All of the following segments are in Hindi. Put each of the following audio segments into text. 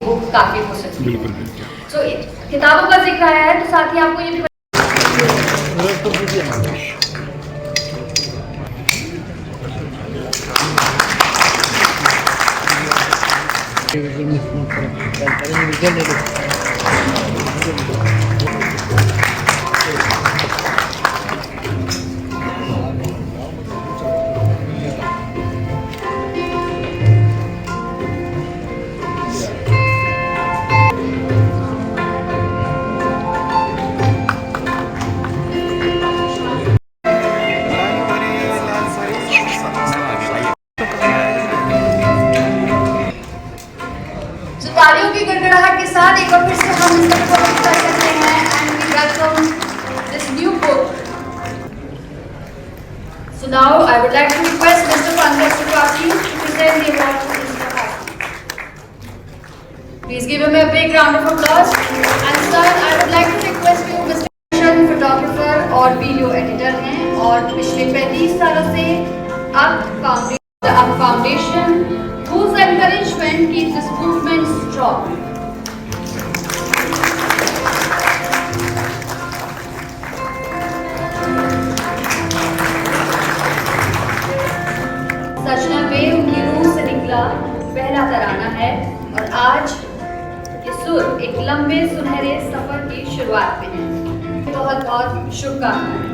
वो काफ़ी हो सकती है। बिल्कुल बिल्कुल। सो किताबों का जिक्र आया है तो साथ ही आपको ये भी तालियों की गड़गड़ाहट के साथ एक बार फिर से हम इस सबको स्टार्ट करते हैं and we welcome this new book. So now I would like to request Mr. Pankaj Tripathi to present the award to Mr. Pankaj. Please give him a big round of applause. And sir, I would like to request you, Mr. Kishan, photographer और वीडियो एडिटर हैं और पिछले 35 सालों से आप foundation whose encouragement keeps this movement strong. सजना में उनकी रूह से निकला पहला तराना है और आज ये सुर एक लंबे सुनहरे सफर की शुरुआत में है. बहुत बहुत शुभकामनाएं.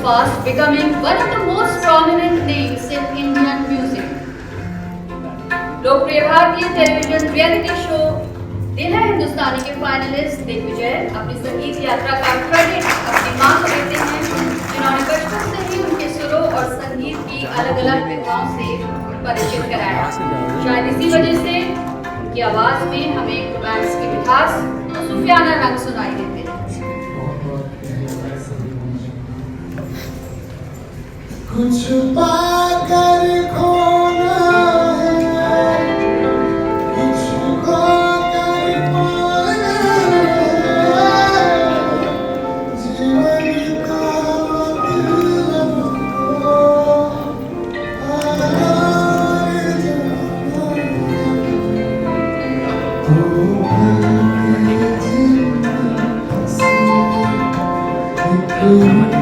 Fast becoming one of the most prominent names in Indian music. लोकप्रिय भारतीय टेलीविजन रियलिटी शो दिल है हिंदुस्तानी के फाइनलिस्ट दिग्विजय अपनी संगीत यात्रा का क्रेडिट अपनी मां को देते हैं जिन्होंने बचपन से ही उनके सुरों और संगीत की अलग अलग विधाओं से परिचित कराया. शायद इसी वजह से उनकी आवाज में हमें रोमांस की मिठास और सूफियाना रंग सुनाई देते हैं. कुछ पाकर खोना है, कुछ खोकर पाना है, जीवन का मतलब आधार जाना है, जीवन से एक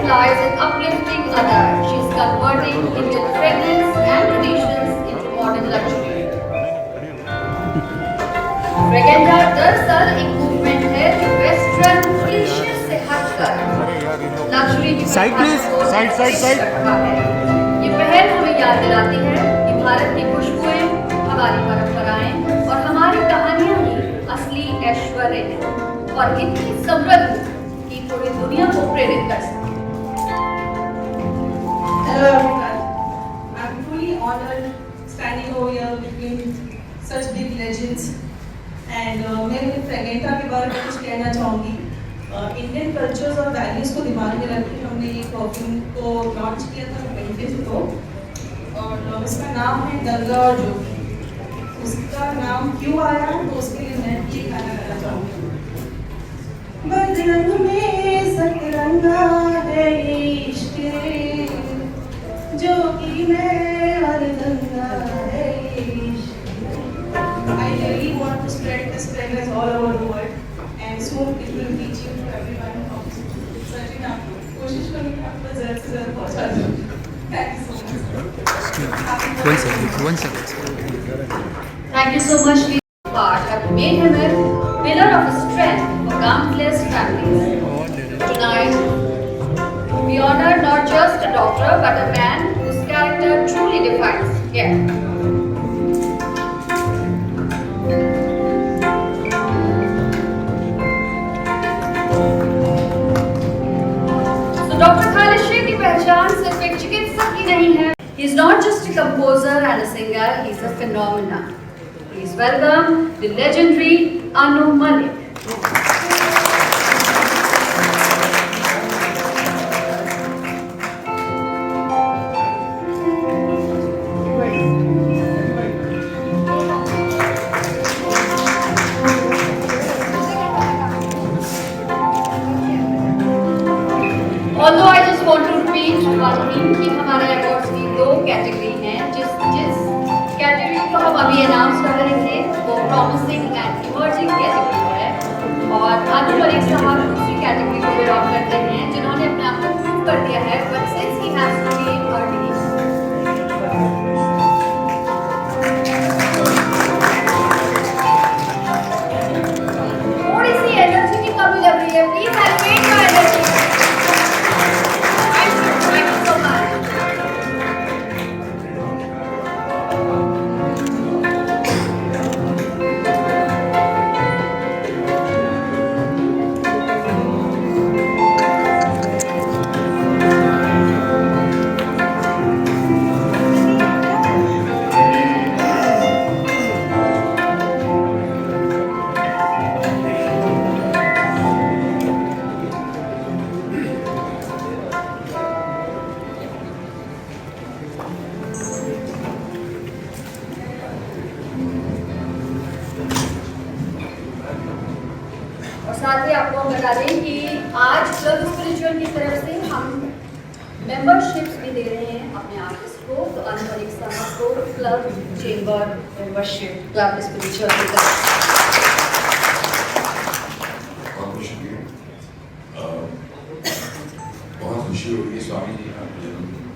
lies in uplifting others. She is converting Indian fragrance and traditions into modern luxury. Fragenda दरअसल एक मूवमेंट है जो वेस्टर्न क्लीशे से हटकर लग्जरी की साइड रखा है. ये पहल हमें याद दिलाती है कि भारत की खुशबुएं, हमारी परंपराएं और हमारी कहानियां ही असली ऐश्वर्य हैं और इतनी समृद्ध कि पूरी दुनिया को प्रेरित कर सकती है. Hello everyone. I'm truly honored standing over here between such big legends. And मैं फ्रेगेंटा के बारे में कुछ कहना चाहूँगी. इंडियन कल्चर्स और वैल्यूज़ को दिमाग में रख के हमने ये परफ्यूम को लॉन्च किया था 25 को और इसका नाम है गंगा और जोगी. उसका नाम क्यों आया तो उसके लिए मैं ये गाना गाना चाहूँगी. बदरंग में सतरंगा है इश्क़ जोगी में और गंगा है इश्क़. I really want to spread this fragrance all over the world and soon it will reach you to everyone. Sachin, आप कोशिश करेंगे आपको ज़्यादा से ज़्यादा पहुँचा दूँ. Thank you so much. One second. Thank you so much. Part have made him pillar of strength for countless families. Tonight, we honor not just a doctor but a man whose character truly defines care. So Dr. Khalid Sheikh की पहचान सिर्फ एक चिकित्सक की नहीं है. He is not just a composer and a singer, he is a phenomenon. Please welcome the legendary Anu Malik. Although I just want to repeat one thing कि हमारे अवार्ड्स की दो कैटेगरी हैं जिस कैटेगरी को हम अभी अनाउंस कर रहे थे वो प्रॉमिसिंग एंड इमर्जिंग कैटेगरी है और अनु मलिक साहब दूसरी कैटेगरी को बिलोंग करते हैं जिन्होंने अपने आप को प्रूव कर दिया है but since he has to be थोड़ी सी एनर्जी की कमी लग रही है प्लीज एलिवेट योर एनर्जी साथ ही आपको हम बता दें कि आज क्लब स्पिरिचुअल की तरफ से हम मेंबरशिप्स भी दे रहे हैं अपने आर्टिस्ट को तो अनु मलिक साहब को club chamber membership club spiritual की तरफ बहुत खुशी हुई बहुत खुशी हो रही है स्वामी जी का जन्मदिन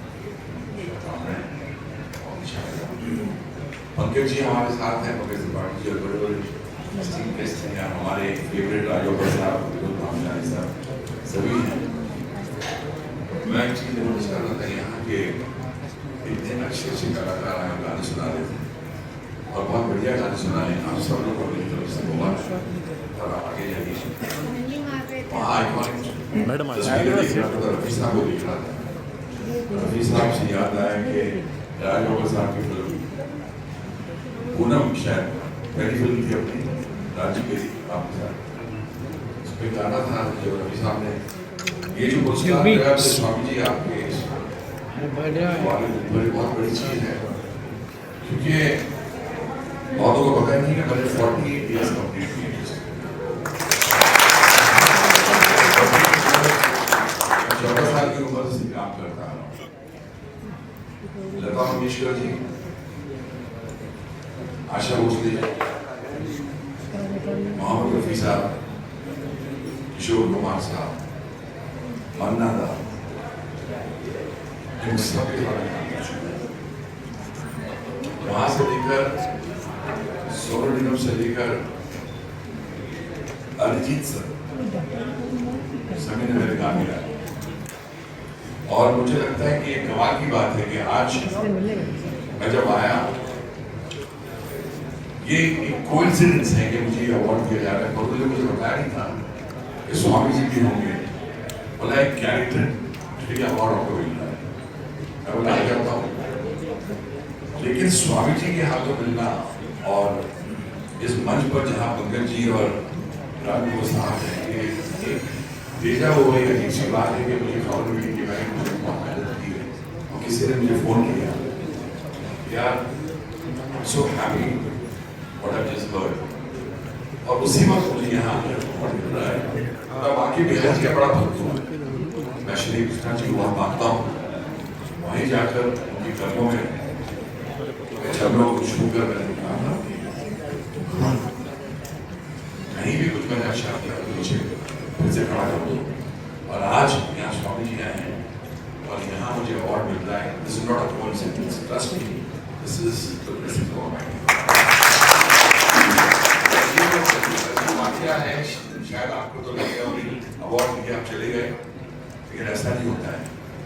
पंकज जी हमारे साथ हैं पंकज त्रिपाठी जी और बड़े बड़े esteemed guests हैं यहाँ हमारे फेवरेट राजोपर साहब रामचारी साहब सभी हैं मैं एक चीज़ नोटिस कर रहा था यहाँ के इतने अच्छे अच्छे कलाकार आए गाने सुना रहे थे और बहुत बढ़िया गाने सुना रहे हैं आप सब लोग को मेरी तरफ से बहुत और आगे जाइए वहाँ आइकॉनिक तस्वीरें देख रहा था रफी साहब को देख रहा था रफी साहब से याद आया कि राजोपर साहब की फिल्म पूनम शायद पहली फिल्म थी अपनी राज्य के आपके साथ उस पर गाना था जो रवि साहब ने ये जो पुरस्कार मिला तो स्वामी जी आपके बहुत बड़ी चीज है क्योंकि बहुतों को पता नहीं है मैंने 48 इयर्स कंप्लीट किए 14 साल की उम्र से काम करता हूँ लता मंगेशकर जी आशा भोसले मोहम्मद रफी साहब किशोर कुमार साहब मन्ना दा इन सब के बारे में वहां से लेकर सोनू निगम से लेकर अरिजीत सर सभी ने मेरे गाने गाए और मुझे लगता है कि एक कमाल की बात है कि आज मैं जब आया ये एक कोइंसिडेंस है कि मुझे ये अवार्ड दिया जा रहा है पर मुझे बताया नहीं था कि स्वामी जी भी होंगे बोला एक कैरेक्टर ठीक है अवार्ड आपको मिलना है मैं बोला जाता हूँ लेकिन स्वामी जी के हाथों मिलना और इस मंच पर जहाँ पंकज जी और राजू को साथ हैं ये एक भेजा वो एक अजीब सी बात है कि मुझे खबर मिली कि मैंने मुझे बहुत मेहनत की है और किसी ने मुझे फोन किया यार so happy what I've just heard और उसी वक्त मुझे यहाँ मिल रहा है मैं बाकी बिहार का बड़ा भक्त हूँ मैं श्री कृष्णा जी को बहुत मानता हूँ वहीं जाकर उनकी कर्मों में चरणों को छूकर मैंने कहा कहीं भी कुछ मैंने अच्छा किया तो मुझे फिर से खड़ा कर दो और आज यहाँ स्वामी जी आए हैं और यहाँ मुझे अवार्ड मिल रहा है this is not a coincidence trust me this is the blessing of my क्या है, शायद आपको तो लगेगा कि अवार्ड लेके आप चले गए, लेकिन ऐसा नहीं होता है।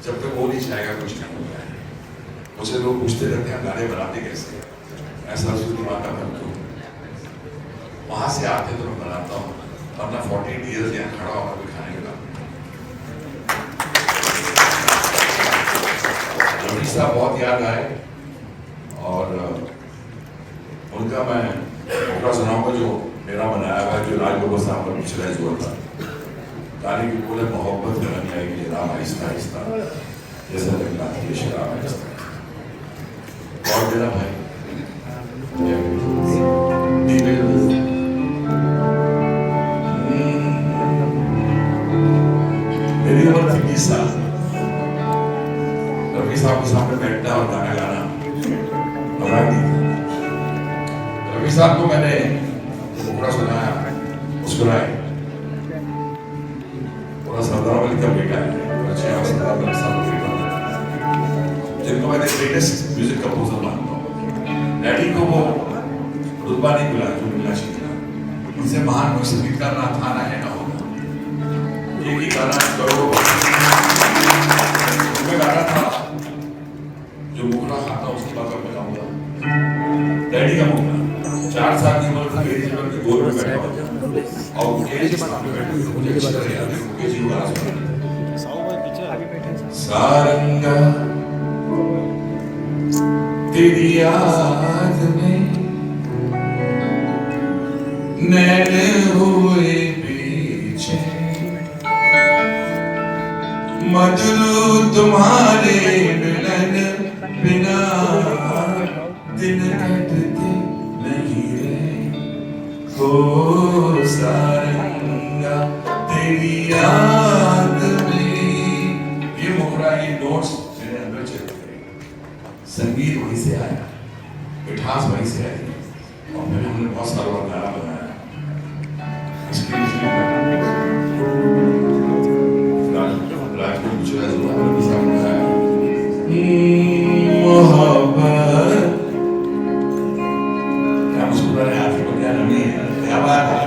जब तक वो नहीं चाहेगा कुछ नहीं होता है। मुझे लोग पूछते रहते हैं गाने बनाते कैसे, ऐसा उसको दिमाग का भर क्यों, वहां से आते तो मैं बनाता हूँ, अपना 48 ईयर्स यहाँ खड़ा होकर भी खाने का। रवि साहब बहुत याद आए और उनका मैं ओकरा सुनाऊंगा जो मेरा बनाया हुआ है, जो राजगोपाल साहब का पिक्चराइज हुआ था। गाने की बोले मोहब्बत में रंग आएगी राम आहिस्ता आहिस्ता, जैसा लगना है शराब आहिस्ता। और मेरा भाई मेरी उम्र थी 20 साल। रवि साहब के सामने बैठना और गाना गाना घबराहट नहीं था। रवि साहब को मैंने मुखड़ा सुनाया, मुस्कुराए। पूरा सरदार वाली का बेटा है, बच्चे सरदार वाली साहब का बेटा, जिनको मैंने ग्रेटेस्ट म्यूजिक कंपोजर मानता हूँ। डैडी को वो रुतबा नहीं मिला जो मिलना चाहिए। उनसे महान कोई संगीतकार ना था, ना है, ना होगा। एक ही गाना करोड़ों मैं गाना था जो मुखड़ा खाता उसकी बात मैं गाऊंगा। डैडी का मुखड़ा 4 साल की उम्र में मेरी जीवन के गोद में बैठा हुआ और मुझे जिस सामने बैठे थे मुझे अच्छी तरह याद है, मुझे जीव गाना सुना। सारंगा तेरी याद में नैन हुए पीछे, मजनू तुम्हारे मिलन बिना दिन कटते नहीं रे। ओ सारंगा तेरी याद में, ये मुखड़ा, ये नोट्स मेरे अंदर चलते रहे। संगीत वहीं से आया, मिठास वहीं से आई और मैंने हमने बहुत सारा गाना बनाया। इसके मोहब्बत क्या मुस्कुराने आते को क्या नहीं है, क्या बात है।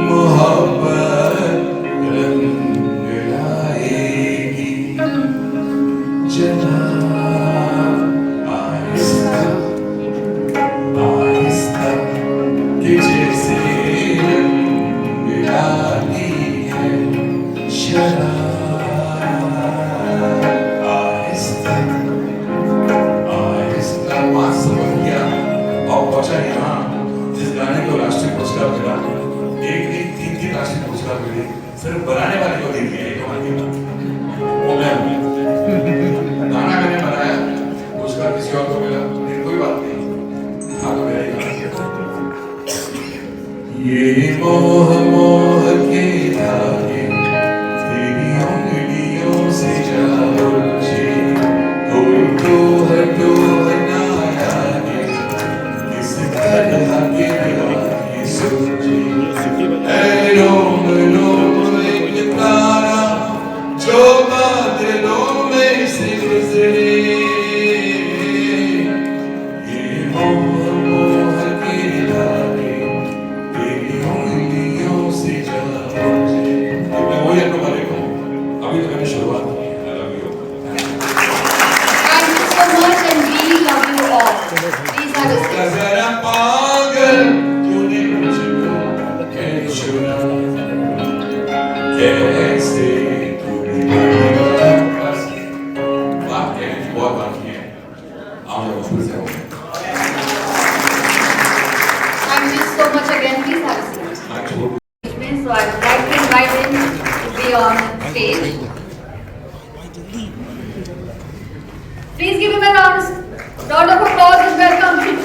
मोहब्बत रंग लाएगी जना आहिस्ता आहिस्ता कि जैसे रंग लाती है शराब। सिर्फ बनाने वाले को देखिए, वो मैं गाना मैंने बनाया, उसका किसी और को मिला, लेकिन कोई बात नहीं, हाँ तो मेरा ही गाना। ये मोह मोह के धागे तेरी उंगलियों से जा उलझे, कोई तो ना लागे, किस तरह के ये सोचे। लोम लोम एक तारा जो बादलों में से गुजरे, ये मोह मोह के धागे तेरी उंगलियों से जा उलझे। मैं वही आपको बोलेगा, अभी तो मैंने शुरुआत की है। I love you. Thank you so much and we love you all. Please have a seat. जरा पागल तूने मुझको कैसे चुना, कैसे तूने बस बात है, बहुत बाकी है, आप लोग खुद से हो। Thank you so much again. Please have a seat. So I'd like to invite him to be on stage. Please give him a round of applause and welcome him.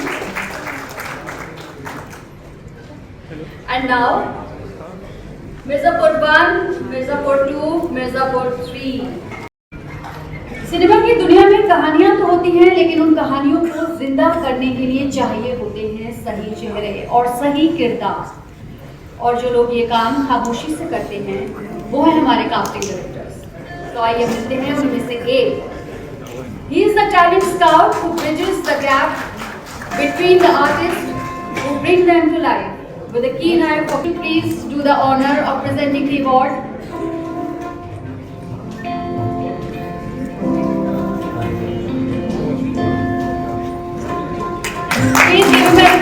And now, Mirzapur 1, Mirzapur 2, Mirzapur 3. Cinema की दुनिया में कहानियां तो होती हैं, लेकिन उन कहानियों को जिंदा करने के लिए चाहिए होते हैं सही चेहरे और सही किरदार। और जो लोग ये काम खामोशी से करते हैं वो है हमारे कास्टिंग डायरेक्टर्स। तो आइए मिलते हैं उनमें से एक। He is the talent scout who bridges the gap between the artists who bring them to life. with a keen eye for please do the honor of presenting the award. Please give him a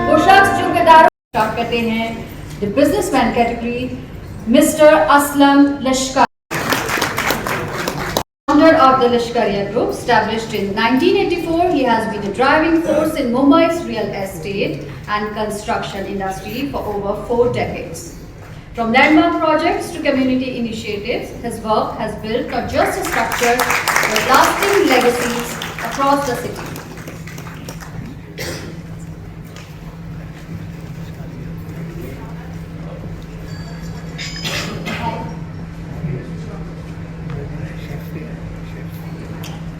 वो शख्स जो किरदार स्टार्ट करते हैं the businessman category mister Aslam Lashkar founder of the Lashkariya Group, established in 1984, he has been a driving force in Mumbai's real estate and construction industry for over 4 decades. From landmark projects to community initiatives, his work has built not just a structure but lasting legacies across the city.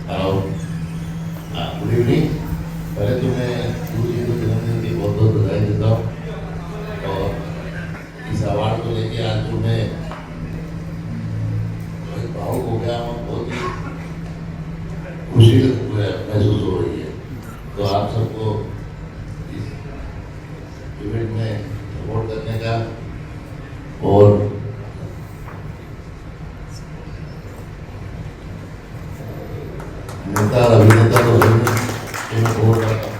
Hello good evening. पहले तो मैं गुरु जी को जन्मदिन की बहुत बहुत बधाई देता हूँ और इस अवार्ड को लेके आज जो मैं बहुत भावुक हो गया हूँ, बहुत ही खुशी महसूस हो रही है। तो आप सबको इस इवेंट में सपोर्ट करने का और नेता और अभिनेता तो मैं बहुत करता हूँ।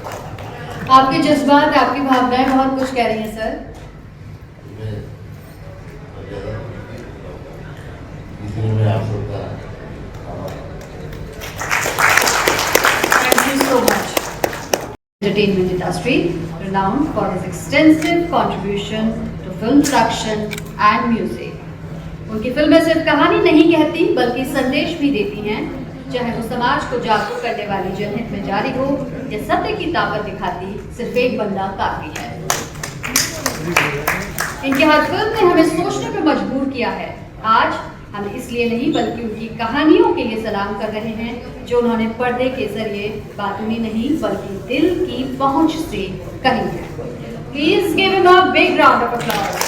आपके जज्बात, आपकी भावनाएं बहुत कुछ कह रही हैं सर। इसलिए मैं आप सबका Thank you so much. Entertainment industry, renowned for his extensive contribution to film production and music. उनकी फिल्में सिर्फ कहानी नहीं कहती बल्कि संदेश भी देती हैं, चाहे वो समाज को जागरूक करने वाली जनहित में जारी हो या सत्य की ताकत दिखाती सिर्फ एक बंदा काफी है। इनकी हर फिल्म ने हमें सोचने पर मजबूर किया है। आज हम इसलिए नहीं बल्कि उनकी कहानियों के लिए सलाम कर रहे हैं जो उन्होंने पर्दे के जरिए बातूनी नहीं बल्कि दिल की पहुंच से कही है। Please give him a big round of applause.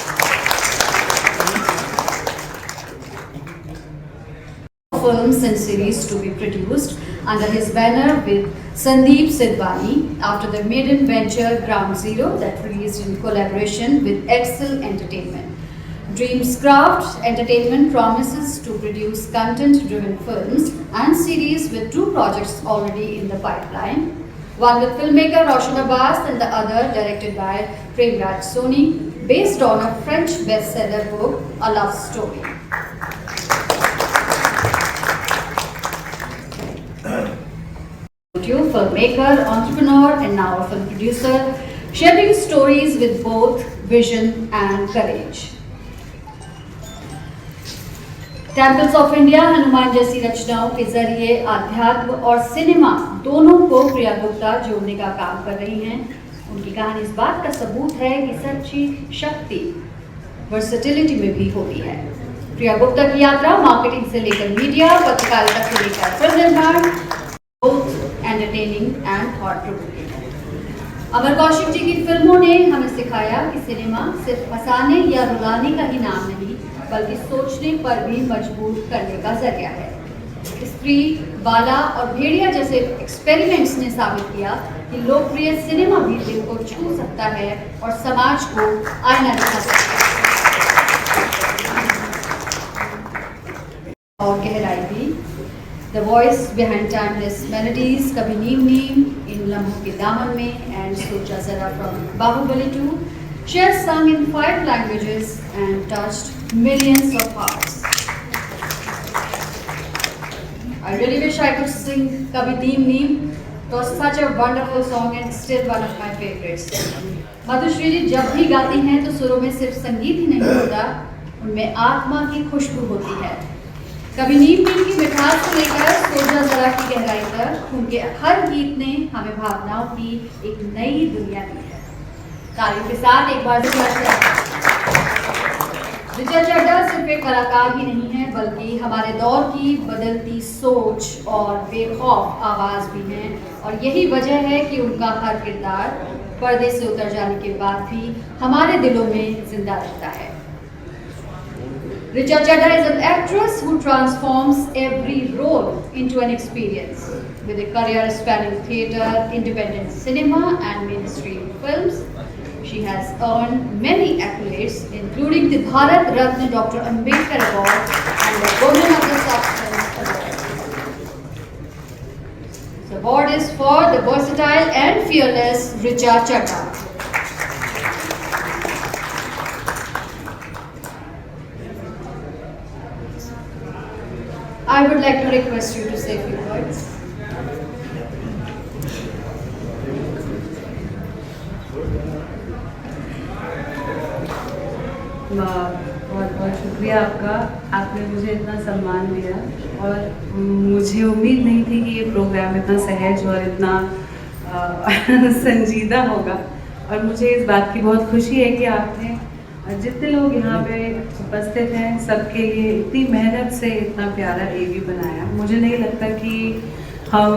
Films and series to be produced under his banner with Sandeep Sidwani after the maiden venture Ground Zero that released in collaboration with Excel Entertainment. Dreamscraft Entertainment promises to produce content-driven films and series with 2 projects already in the pipeline. One with filmmaker Roshan Abbas and the other directed by Premraj Soni, based on a French bestseller book, A Love Story. Filmmaker, entrepreneur, and now a film producer, sharing stories with both vision and courage. Temples of India Hanuman जैसी रचनाओं के जरिए आध्यात्म और सिनेमा दोनों को प्रिया गुप्ता जोड़ने का काम कर रही हैं। उनकी कहानी इस बात का सबूत है कि सच्ची शक्ति वर्सेटिलिटी में भी होती है। प्रिया गुप्ता की यात्रा मार्केटिंग से लेकर मीडिया, पत्रकारिता से लेकर फिल्म निर्माण, both entertaining and thought provoking। अमर कौशिक जी की फिल्मों ने हमें सिखाया कि सिनेमा सिर्फ हंसाने या रुलाने का ही नाम नहीं बल्कि सोचने पर भी मजबूर करने का जरिया है। स्त्री, बाला और भेड़िया जैसे एक्सपेरिमेंट्स ने साबित किया कि लोकप्रिय सिनेमा भी दिल को छू सकता है और समाज को आईना दिखा सकता है। और गहराई भी The voice behind timeless melodies, कभी नीम नीम, इन लम्हों के दामन में, and सोचा जरा from Bahubali 2, she has sung in 5 languages and touched millions of hearts. I really wish I could sing Kabhi Neem Neem. It was such a wonderful song and still one of my favorites. Madhushree जी जब भी गाती हैं तो सुरों में सिर्फ संगीत ही नहीं होता, उनमें आत्मा की खुशबू होती है। कभी नीम नीम की मिठास से लेकर सोचा जरा की गहराई तक उनके हर गीत ने हमें भावनाओं की एक नई दुनिया दी है। तालियों के साथ एक बार ऋचा चड्ढा सिर्फ एक कलाकार ही नहीं है बल्कि हमारे दौर की बदलती सोच और बेखौफ आवाज भी हैं और यही वजह है कि उनका हर किरदार पर्दे से उतर जाने के बाद भी हमारे दिलों में जिंदा रहता है। Richa Chadha is an actress who transforms every role into an experience. with a career spanning theatre, independent cinema and mainstream films. She has earned many accolades, including the Bharat Ratna Dr. Ambedkar Award and the Women of the Substance Award. This award is for the versatile and fearless Richa Chadha. I would like to request you to say a few words. बहुत बहुत शुक्रिया आपका, आपने मुझे इतना सम्मान दिया और मुझे उम्मीद नहीं थी कि ये प्रोग्राम इतना सहज और इतना संजीदा होगा। और मुझे इस बात की बहुत खुशी है कि आपने जितने लोग यहाँ पे उपस्थित हैं सबके लिए इतनी मेहनत से इतना प्यारा AV बनाया। मुझे नहीं लगता कि हम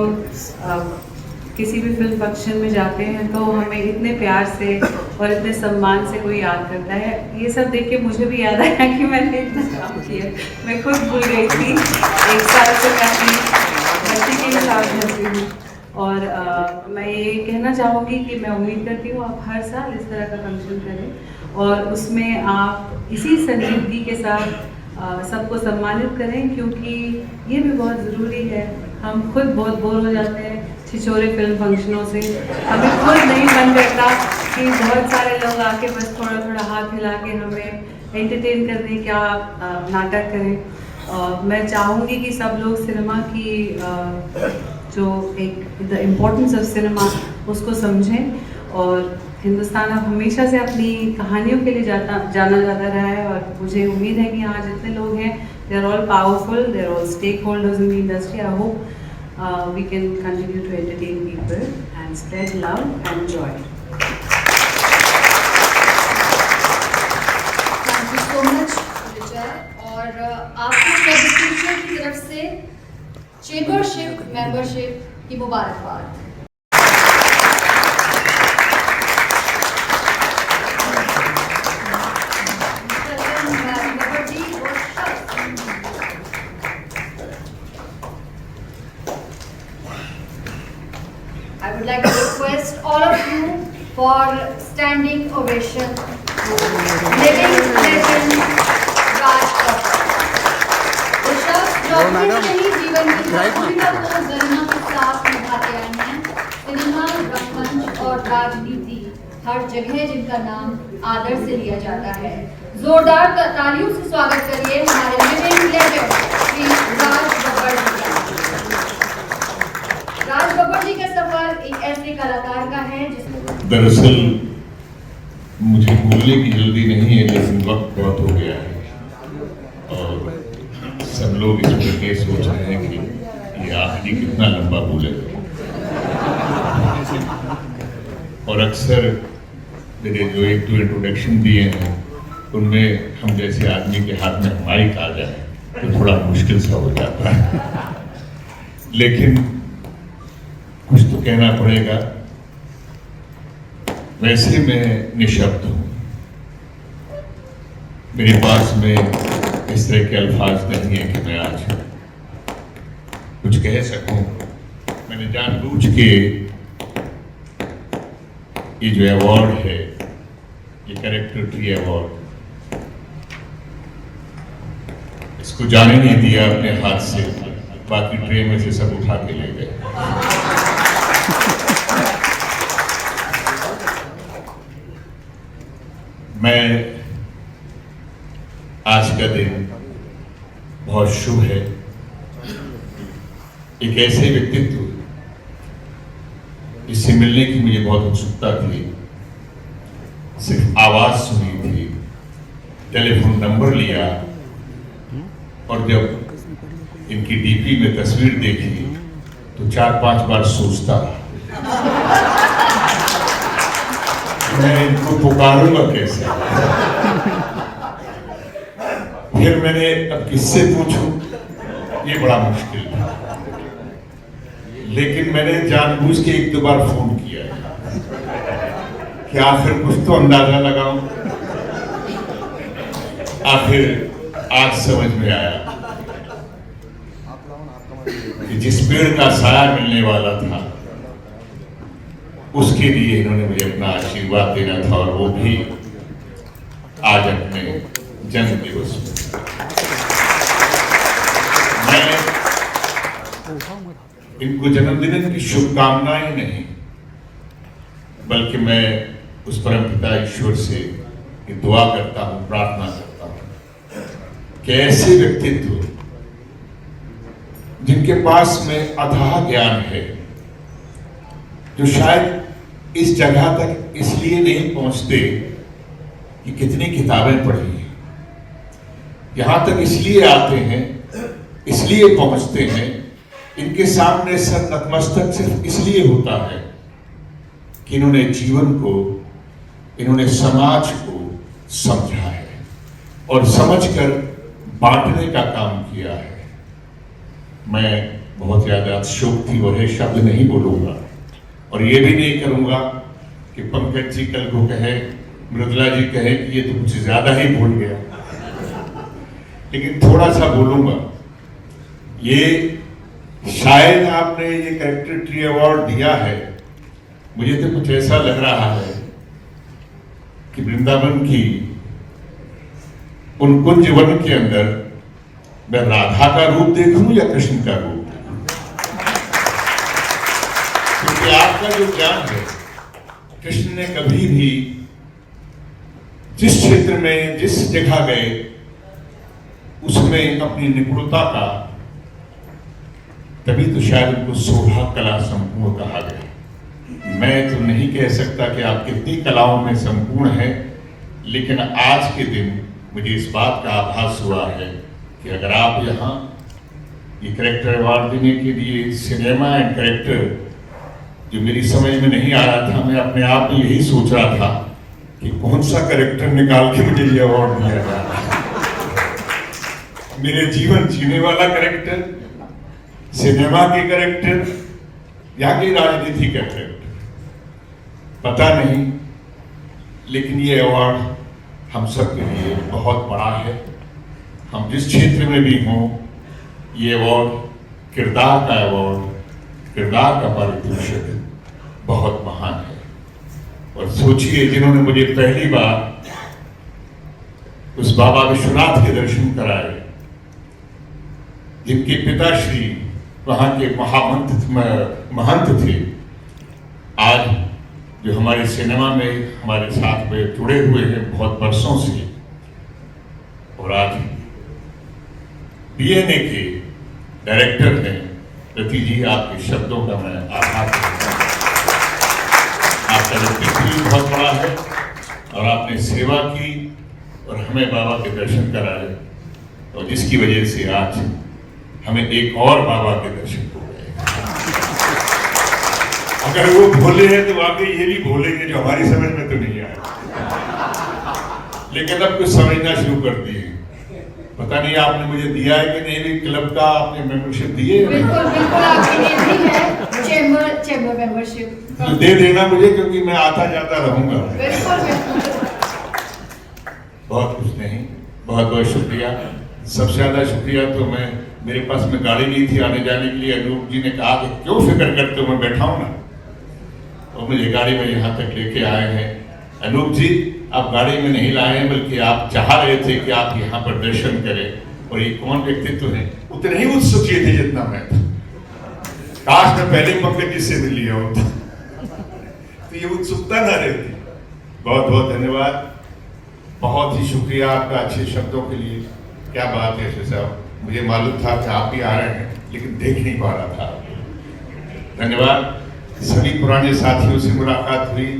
किसी भी फिल्म फंक्शन में जाते हैं तो हमें इतने प्यार से और इतने सम्मान से कोई याद करता है। ये सब देख के मुझे भी याद आया कि मैंने इतना काम किया, मैं खुद भूल गई थी। 1 साल से मैं अपनी बच्ची के साथ रहती हूँ और मैं ये कहना चाहूँगी कि मैं उम्मीद करती हूँ आप हर साल इस तरह का फंक्शन करें और उसमें आप इसी संजीदगी के साथ सबको सम्मानित करें, क्योंकि ये भी बहुत ज़रूरी है। हम खुद बहुत बोर हो जाते हैं छिछोरे फिल्म फंक्शनों से, हमें खुद नहीं मन करता कि बहुत सारे लोग आके बस थोड़ा थोड़ा हाथ हिला के हमें एंटरटेन करने का नाटक करें। मैं चाहूँगी कि सब लोग सिनेमा की जो एक द इम्पोर्टेंस ऑफ सिनेमा उसको समझें और हिंदुस्तान अब हमेशा से अपनी कहानियों के लिए जाना जाता रहा है और मुझे उम्मीद है कि यहाँ जितने लोग हैं they are all powerful, they are all stakeholders in the industry. I hope we can continue to entertain people and spread love and joy. Thank you so much, Richa. और आपको सर्विस की तरफ से चेंबरशिप मेंबरशिप की मुबारकबाद। I would like to request all of you for standing ovation to living legend Raj Kapoor. Rishabh doctor नहीं जीवन की भूमिका को गरिमा के साथ निभाते आए हैं। सिनेमा, रंगमंच और राजनीति हर जगह जिनका नाम आदर से लिया जाता है। जोरदार तालियों से स्वागत करिए हमारे लिविंग लेजेंड श्री राज बब्बर जी का। राज बब्बर जी का सफर एक ऐसे कलाकार का है जिसमें दरअसल मुझे बोलने की जल्दी नहीं है, लेकिन वक्त बहुत हो गया है और सब लोग इसमें ये सोच रहे हैं कि ये आखिरी कितना लंबा बोलेगा। और अक्सर मेरे जो 1-2 इंट्रोडक्शन दिए हैं उनमें हम जैसे आदमी के हाथ में माइक आ जाए तो थोड़ा मुश्किल सा हो जाता है, लेकिन कुछ तो कहना पड़ेगा। वैसे मैं निशब्द हूँ, मेरे पास में इस तरह के अल्फाज नहीं है कि मैं आज कुछ कह सकूं। मैंने जानबूझ के ये जो अवार्ड है, ये कैरेक्टर ट्री अवार्ड, इसको जाने नहीं दिया अपने हाथ से, बाकी ट्रे में से सब उठा के ले गए। मैं आज का दिन बहुत शुभ है। एक ऐसे व्यक्तित्व जिससे मिलने की मुझे बहुत उत्सुकता थी, सिर्फ आवाज सुनी थी, टेलीफोन नंबर लिया और जब इनकी डीपी में तस्वीर देखी तो 4-5 बार सोचता मैं इनको पुकारूंगा कैसे। फिर मैंने अब किससे पूछूं, ये बड़ा मुश्किल था, लेकिन मैंने जानबूझ के 1-2 बार फोन किया कि आखिर कुछ तो अंदाजा लगाऊं। आखिर आज समझ में आया। कि जिस पेड़ का साया मिलने वाला था उसके लिए इन्होंने मुझे अपना आशीर्वाद देना था, और वो भी आज अपने जन्म दिवस में। मैं इनको जन्मदिन की शुभकामनाएं नहीं, बल्कि मैं उस परमपिता ईश्वर से ये दुआ करता हूं, प्रार्थना करता हूं कि ऐसे व्यक्तित्व जिनके पास में अथाह ज्ञान है, जो शायद इस जगह तक इसलिए नहीं पहुंचते कि कितनी किताबें पढ़ी हैं, यहां तक इसलिए आते हैं, इसलिए पहुंचते हैं, इनके सामने सर नतमस्तक सिर्फ इसलिए होता है कि इन्होंने जीवन को, इन्होंने समाज को समझा है और समझकर बांटने का काम किया है। मैं बहुत ज्यादा अतिशयोक्ति भरे शब्द नहीं बोलूंगा, और ये भी नहीं करूंगा कि पंकज जी कल को कहे, मृदुला जी कहे कि ये तो कुछ ज्यादा ही बोल गया, लेकिन थोड़ा सा बोलूंगा। ये शायद आपने ये कैरेक्टर अवार्ड दिया है, मुझे तो कुछ ऐसा लग रहा है कि वृंदावन की उन कुंज वन के अंदर मैं राधा का रूप देखूं या कृष्ण का रूप देखूं, क्योंकि आपका जो ज्ञान है, कृष्ण ने कभी भी जिस क्षेत्र में, जिस जगह गए, उसमें अपनी निपुणता का, तभी तो शायद उनको 16 कला संपूर्ण कहा गया। मैं तो नहीं कह सकता कि आप कितनी कलाओं में संपूर्ण हैं, लेकिन आज के दिन मुझे इस बात का आभास हुआ है कि अगर आप यहाँ ये कैरेक्टर अवार्ड देने के लिए, सिनेमा एंड कैरेक्टर जो मेरी समझ में नहीं आ रहा था, मैं अपने आप में यही सोच रहा था कि कौन सा कैरेक्टर निकाल के मुझे ये अवार्ड दिया जाए। मेरे जीवन जीने वाला कैरेक्टर, सिनेमा के कैरेक्टर या कि राजनीति का कैरेक्टर, पता नहीं, लेकिन ये अवार्ड हम सब के लिए बहुत बड़ा है। हम जिस क्षेत्र में भी हों, ये अवार्ड किरदार का अवार्ड, किरदार का पारितोषिक बहुत महान है। और सोचिए, जिन्होंने मुझे पहली बार उस बाबा विश्वनाथ के दर्शन कराए, जिनके पिताश्री वहां के महंत थे, आज जो हमारे सिनेमा में हमारे साथ में जुड़े हुए हैं बहुत वर्षों से, और आज डीएनए के डायरेक्टर हैं। रति जी, आपके शब्दों का मैं आभार करता हूं। आपका व्यक्तित्व भी बहुत बड़ा है, और आपने सेवा की और हमें बाबा के दर्शन कराए, और जिसकी वजह से आज हमें एक और बाबा के दर्शन हो गए। अगर वो भोले हैं तो वाकई ये भी भोलेंगे जो हमारी समझ में तो नहीं आया, लेकिन अब कुछ समझना शुरू कर दिए। पता नहीं आपने मुझे दिया है कि नहीं, भी क्लब का आपने मेंबरशिप दी है? बिल्कुल बिल्कुल आपके लिए भी है, चैम्बर मेंबरशिप तो दे देना मुझे, क्योंकि मैं आता जाता रहूंगा। बिल्कुल बहुत कुछ नहीं, बहुत बहुत शुक्रिया। सबसे ज्यादा शुक्रिया तो मैं, मेरे पास में गाड़ी नहीं थी आने जाने के लिए, अनूप जी ने कहा कि क्यों फिक्र करते हो, मैं बैठा हूं ना, और मुझे गाड़ी में यहाँ तक लेके आए हैं। अनूप जी, आप गाड़ी में नहीं लाए हैं, बल्कि आप चाह रहे थे कि आप यहाँ पर दर्शन करें, और ये कौन व्यक्तित्व है, उतने ही उत्सुक थे जितना मैं था। काश मैं पहले पंकज जी से मिल लिया होता तो ये उत्सुकता ना रहती। बहुत बहुत धन्यवाद, बहुत ही शुक्रिया आपका अच्छे शब्दों के लिए। क्या बात है यशस्वी साहब, मुझे मालूम था कि आप भी आ रहे हैं, लेकिन देख नहीं पा रहा था। धन्यवाद। सभी पुराने साथियों से मुलाकात हुई,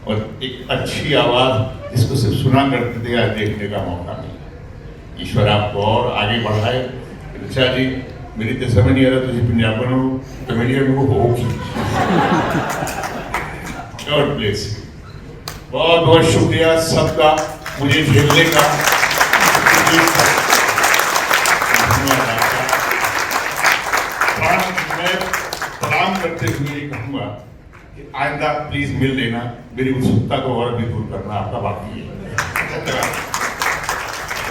और एक अच्छी आवाज जिसको सिर्फ सुना करते थे, आज देखने का मौका मिला। ईश्वर आपको और आगे बढ़ाए। ऋचा जी, मेरी तो समझ नहीं आ रहा, तुझे पंजाबन हो कमेडियन हो होगी। God bless you. बहुत बहुत शुक्रिया सबका मुझे झेलने का। मैं प्रणाम करते हुए ये कहूंगा कि आइंदा प्लीज मिल लेना, मेरी उत्सुकता को और भी दूर करना आपका बाकी है।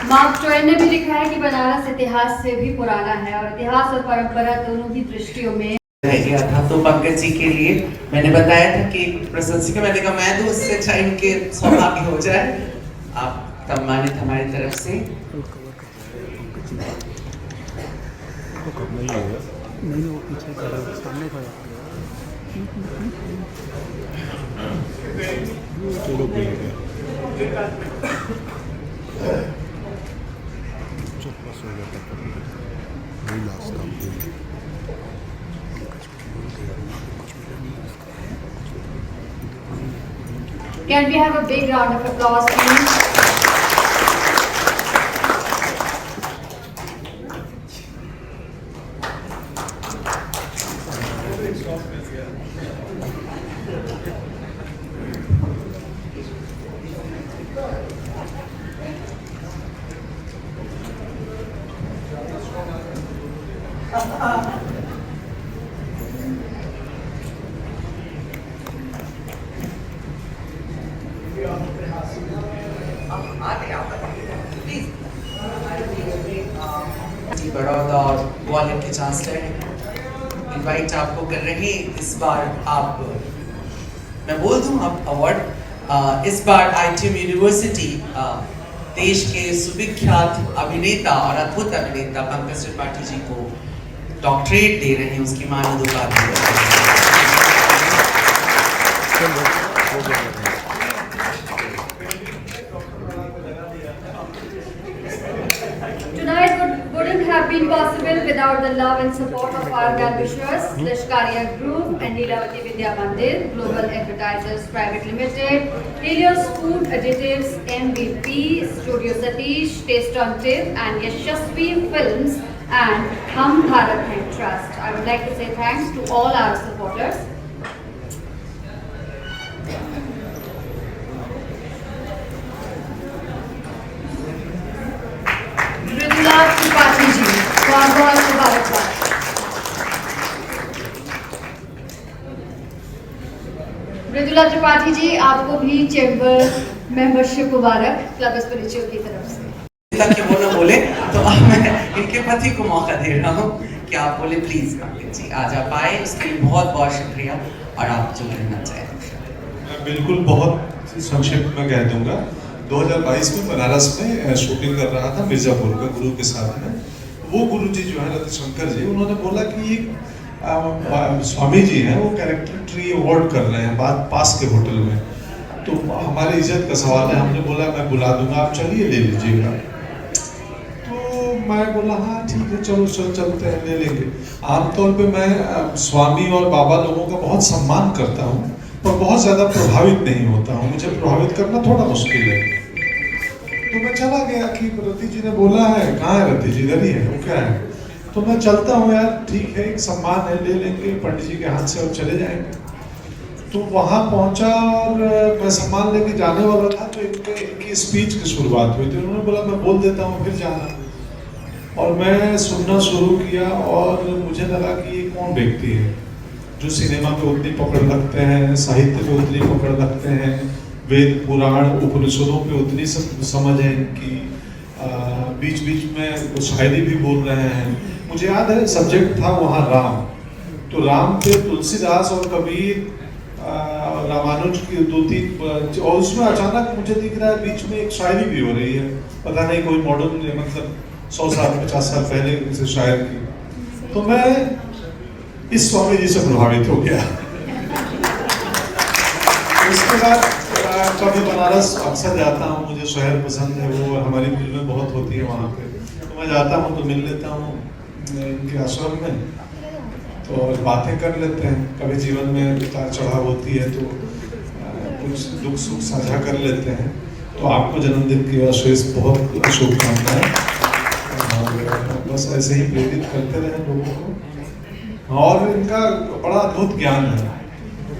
मार्क ट्वेन ने भी लिखा है कि बनारस इतिहास से भी पुराना है और इतिहास और परंपरा दोनों ही दृष्टियों में रह गया था। तो पंकज जी के लिए मैंने बताया था कि प्रशंसिका, मैंने कहा मैं तो उससे अच्छा इनके सौभाग्य हो जाए। आप सम्मानित हमारी तरफ से। Can we have a big round of applause, please? Baroda और ग्वालियर के चांसलर इनवाइट आपको कर रहे हैं। इस बार आप, मैं बोल दूं आप अवार्ड, इस बार ITM यूनिवर्सिटी देश के सुविख्यात अभिनेता और अद्भुत अभिनेता पंकज त्रिपाठी जी को डॉक्टरेट दे रहे हैं, उसकी मानद उपाधि। Tonight wouldn't have been possible without the love and support of our well-wishers, Lashkaria Group and Neelavati Vidya Mandir, Global Advertisers Private Limited, Helios Food Additives, MVP, Studio Satish, Taste on Tip, and Yashasvi Films and Hum Bharat Hai Trust. I would like to say thanks to all our supporters. Mridula Tripathi ji, बहुत-बहुत मुबारकबाद। मृदुला त्रिपाठी जी, आपको भी चैम्बर मेंबरशिप मुबारक क्लब स्पिरिचुअल की तरफ से। ताकि वो ना बोले तो अब मैं इनके पति को मौका दे रहा हूँ कि आप बोले प्लीज पंकज जी आज आप आए, उसके लिए बहुत बहुत शुक्रिया। और आप जो कहना चाहें। बिल्कुल बहुत संक्षिप्त में कह दूंगा। 2022 में बनारस में शूटिंग कर रहा था मिर्जापुर का गुरु के साथ में। वो गुरु जी जो है रविशंकर जी, उन्होंने बोला कि स्वामी जी हैं वो कैरेक्टर ट्री अवार्ड कर रहे हैं बाद पास के होटल में, तो हमारी इज्जत का सवाल है। हमने बोला मैं बुला दूंगा, आप चलिए ले लीजिएगा। तो मैं बोला हाँ ठीक है चलो चलते हैं ले लेंगे। आमतौर पे मैं स्वामी और बाबा लोगों का बहुत सम्मान करता हूँ और बहुत ज़्यादा प्रभावित नहीं होता हूँ, मुझे प्रभावित करना थोड़ा मुश्किल है। तो मैं चला गया कि रति जी ने बोला है, कहाँ है रति जी, इधर ही है, वो क्या है। तो मैं चलता हूँ यार ठीक है, एक सम्मान है ले लेंगे पंडित जी के हाथ से और चले जाएंगे। तो वहाँ पहुँचा और मैं सम्मान लेके जाने वाला था तो इनकी स्पीच की शुरुआत हुई थी। उन्होंने बोला मैं बोल देता हूँ फिर जाना, और मैं सुनना शुरू किया और मुझे लगा कि ये कौन व्यक्ति है जो सिनेमा पे उतनी पकड़ रखते हैं, साहित्य पे उतनी पकड़ रखते हैं, वेद पुराण उपनिषदों पे उतनी समझ है इनकी, बीच बीच में शायरी भी बोल रहे हैं। मुझे याद है सब्जेक्ट था वहाँ राम, तो राम पे तुलसीदास और कबीर, रामानुज की 2-3, और उसमें अचानक मुझे दिख रहा है बीच में एक शायरी भी हो रही है, पता नहीं कोई मॉडर्न मतलब 100 साल 50 साल पहले से शायर की। तो मैं इस स्वामी जी से प्रभावित हो गया। उसके बाद कभी बनारस अक्सर जाता हूँ, मुझे शहर पसंद है, वो हमारी फिल्में बहुत होती है वहाँ पे, तो मैं जाता हूँ तो मिल लेता हूँ इनके आश्रम में, तो बातें कर लेते हैं। कभी जीवन में उतार चढ़ाव होती है तो कुछ दुख सुख साझा कर लेते हैं। तो आपको जन्मदिन की अशेष बहुत शुभकामनाएं, और बस ऐसे ही प्रेरित करते रहे लोगों को। और इनका बड़ा अद्भुत ज्ञान है।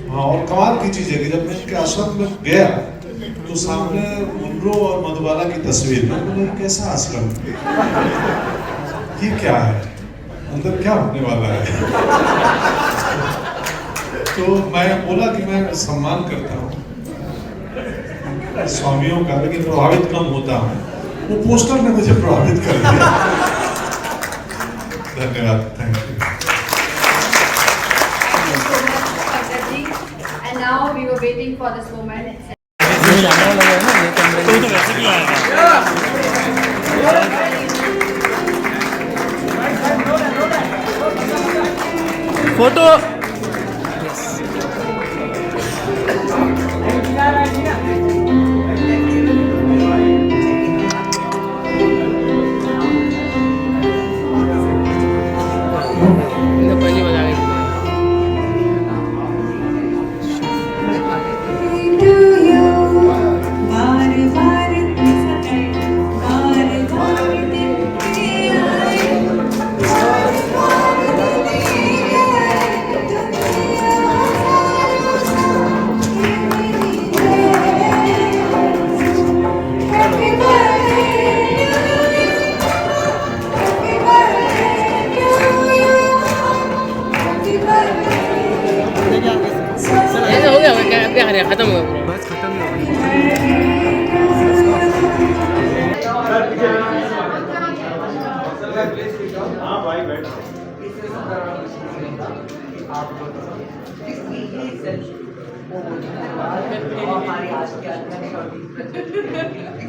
हाँ, और कमाल की चीज़ है कि जब मैं इनके आश्रम में गया तो सामने मुनरो और मधुबाला की तस्वीर, मैं बोला कैसा आश्रम, ये क्या है, अंदर क्या होने वाला है। तो मैं बोला कि मैं सम्मान करता हूँ स्वामियों का, लेकिन प्रभावित कम होता हूँ। वो पोस्टर ने मुझे प्रभावित कर दिया। धन्यवाद, thank you. And now we were waiting for this moment. Photo पहली बार आ गई। ऐसा हो गया क्या करें, खत्म हो गया बस, खत्म ही हो गया।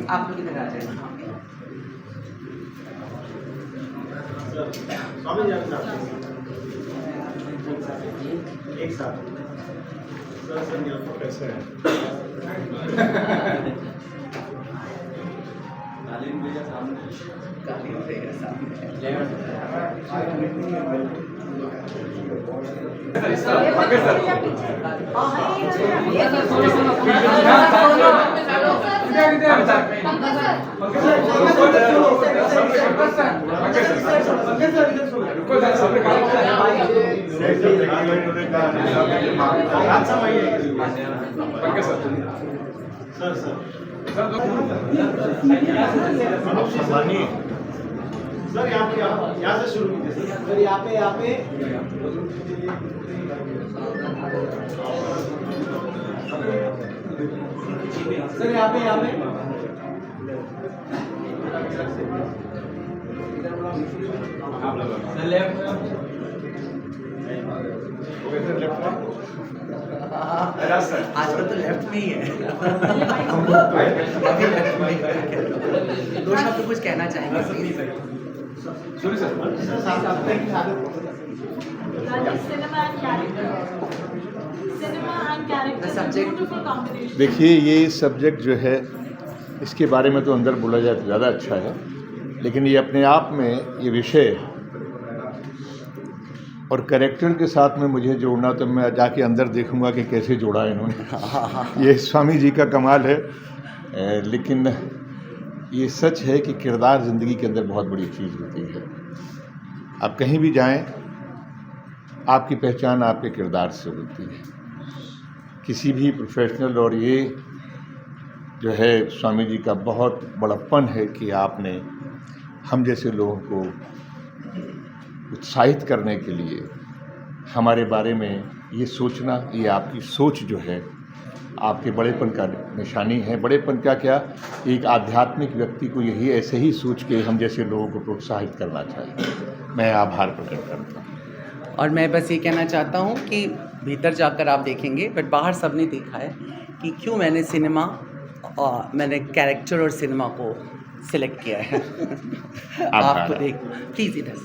आप लोग इधर आ जाए। एक साथ सर संजय आपको कैसे है? तालीम भैया सर यहाँ से शुरू कीजिए सर, यहाँ पे सर यहाँ पे आजकल तो लेफ्ट में ही है। दो शब्द कुछ कहना चाहेंगे? देखिए, ये सब्जेक्ट जो है इसके बारे में तो अंदर बोला जाए तो ज़्यादा अच्छा है, लेकिन ये अपने आप में ये विषय और कैरेक्टर के साथ में मुझे जोड़ना, तो मैं जाके अंदर देखूंगा कि कैसे जोड़ा इन्होंने। ये स्वामी जी का कमाल है। लेकिन ये सच है कि किरदार ज़िंदगी के अंदर बहुत बड़ी चीज़ होती है। आप कहीं भी जाएं, आपकी पहचान आपके किरदार से होती है, किसी भी प्रोफेशनल। और ये जो है स्वामी जी का बहुत बड़प्पन है कि आपने हम जैसे लोगों को उत्साहित करने के लिए हमारे बारे में ये सोचना, ये आपकी सोच जो है आपके बड़ेपन का निशानी है। बड़ेपन का क्या, एक आध्यात्मिक व्यक्ति को यही ऐसे ही सोच के हम जैसे लोगों को प्रोत्साहित करना चाहिए। मैं आभार प्रकट करता हूँ। और मैं बस ये कहना चाहता हूँ कि भीतर जाकर आप देखेंगे, बट बाहर सबने देखा है कि क्यों मैंने मैंने कैरेक्टर और सिनेमा को सिलेक्ट किया है। आपको देख प्लीज इधर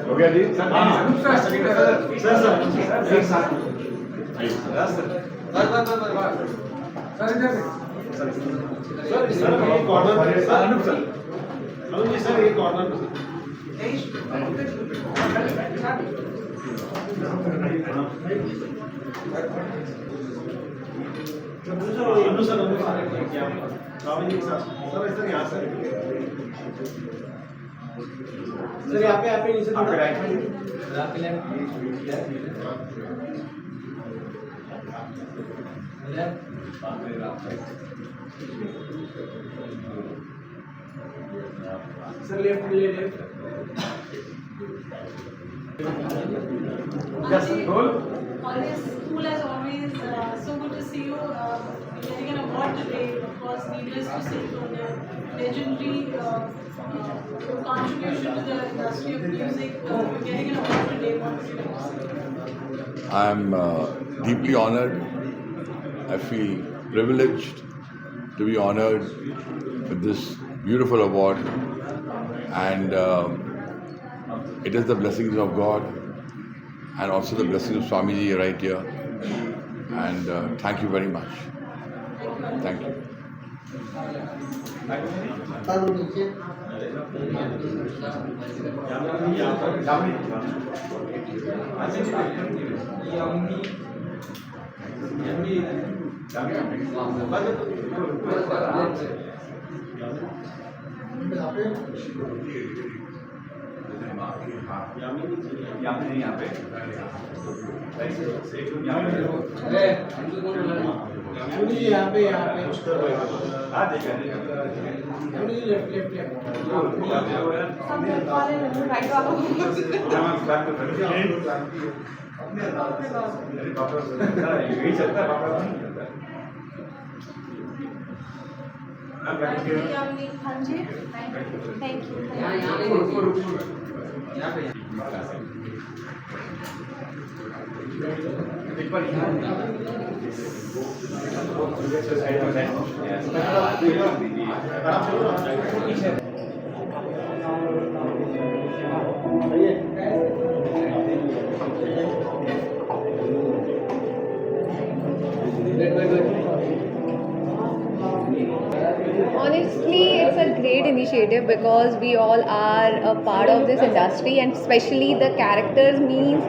हो गया जी। सर यहाँ पे नीचे sir left Just roll. Always cool as always. So good to see you. Getting an award today. Of course, needless to say, for the legendary contribution to the industry of music. Getting an award today. What would you like to say? I'm deeply honored. I feel privileged to be honored with this beautiful award, and it is the blessings of God and also the blessings of Swamiji right here. And thank you very much. Thank you. Thank you. Honestly, it's a great initiative because we all are a part of this industry, and especially the characters means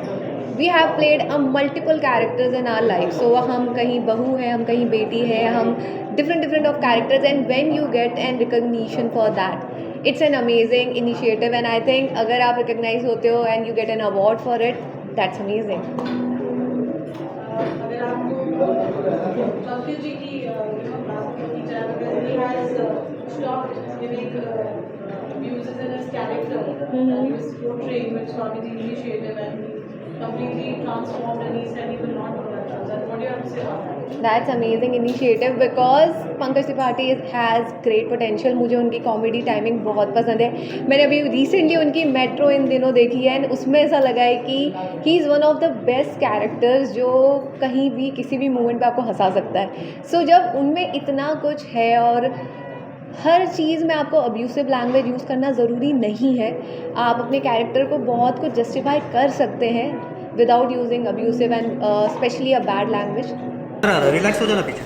we have played a multiple characters in our life. So हम कहीं बहू हैं, हम कहीं बेटी हैं, हम different of characters, and when you get an recognition for that, it's an amazing initiative, and I think अगर आप recognize होते हो and you get an award for it, that's amazing. अगर आपको पंकज जी की बात की जाए, because he has stopped giving abuses in his character that he was portraying with Swamiji initiative, and he completely transformed, and he said he will not do that. What do you have to say about that? That's amazing initiative because Pankaj Tripathi has great potential. मुझे उनकी कॉमेडी टाइमिंग बहुत पसंद है. मैंने अभी रिसेंटली उनकी मेट्रो इन दिनों देखी है, एंड उसमें ऐसा लगा है कि he is one of the best characters जो कहीं भी किसी भी मोमेंट पे आपको हंसा सकता है. सो जब उनमें इतना कुछ है और हर चीज़ में आपको अब्यूसिव लैंग्वेज यूज़ करना ज़रूरी नहीं है, आप अपने कैरेक्टर को बहुत कुछ जस्टिफाई कर सकते हैं without using abusive and specially a bad language. Relax हो जाना पीछे.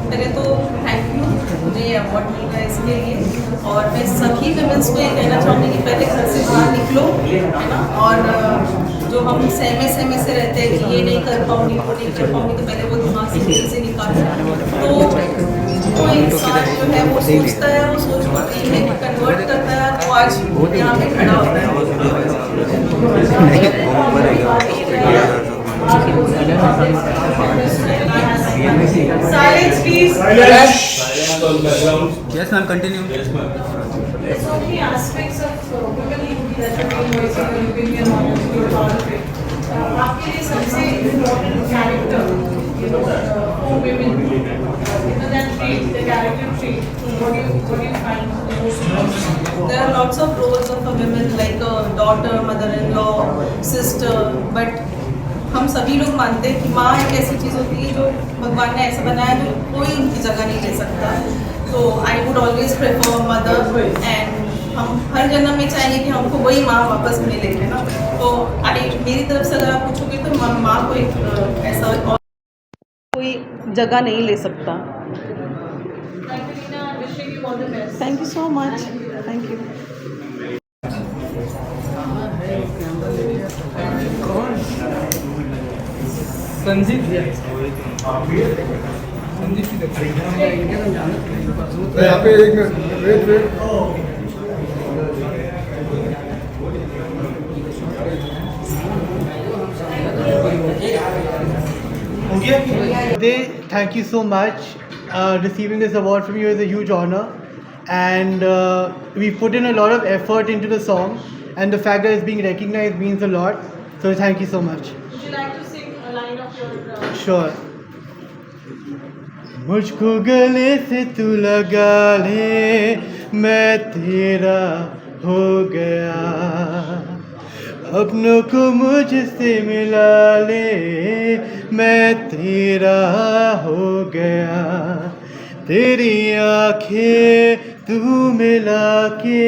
पहले तो थैंक यू मुझे ये अवार्ड मिल रहा है इसके लिए, और मैं सभी विमेंस को ये कहना चाहूँगी कि पहले घर से बाहर निकलो, है ना, और जो हम सहमे से रहते हैं कि ये नहीं कर पाऊँगी वो नहीं कर पाऊँगी, तो पहले वो दिमाग से दिल से निकालो. तो वो इंसान जो है वो सोचता है, वो सोच को ड्रीम में कन्वर्ट करता है, तो आज यहाँ पे खड़ा होता है. Silence, please. Yes, ma'am. Continue. There's so many aspects of women that have been voicing your opinion on, and you're part of it. आपके लिए सबसे important character, for women, that trait, the character trait. What do you find the most important? There are lots of roles of a woman, like a daughter, mother-in-law, sister, but हम सभी लोग मानते हैं कि माँ एक ऐसी चीज़ होती है जो भगवान ने ऐसा बनाया जो कोई उनकी जगह नहीं ले सकता. तो I would always prefer mother, and हम हर जन्म में चाहेंगे कि हमको वही माँ वापस मिले, है ना. तो मेरी तरफ से अगर आप पूछोगे तो माँ को एक ऐसा कोई जगह नहीं ले सकता. Thank you so much. Thank you. Sanjeev यहाँ पे एक मिनट वेट. गया कि Thank you so much. Receiving this award from you is a huge honor, and we put in a lot of effort into the song, and the fact that it's being recognized means a lot. So thank you so much. Would you like to sing a line of your? Sure. मुझको गले से तू लगा ले, मैं तेरा हो गया, अपनों को मुझसे मिला ले, मैं तेरा हो गया, तेरी आंखें तू मिला के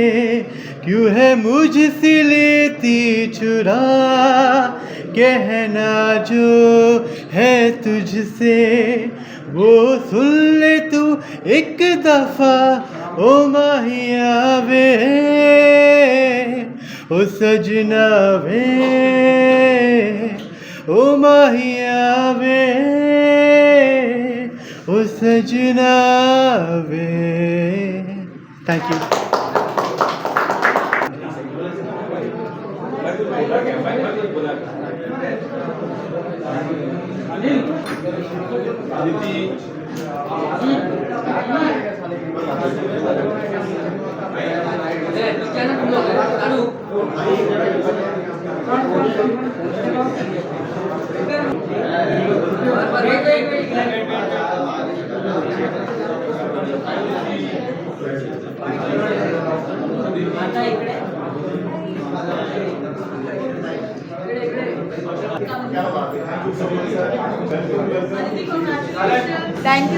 क्यों है मुझसे लेती चुरा, कहना जो है तुझसे वो सुन ले तू एक दफा, ओ माहिया वे, ओ सजना वे, ओ माहिया वे, ओ सजना वे. Thank you.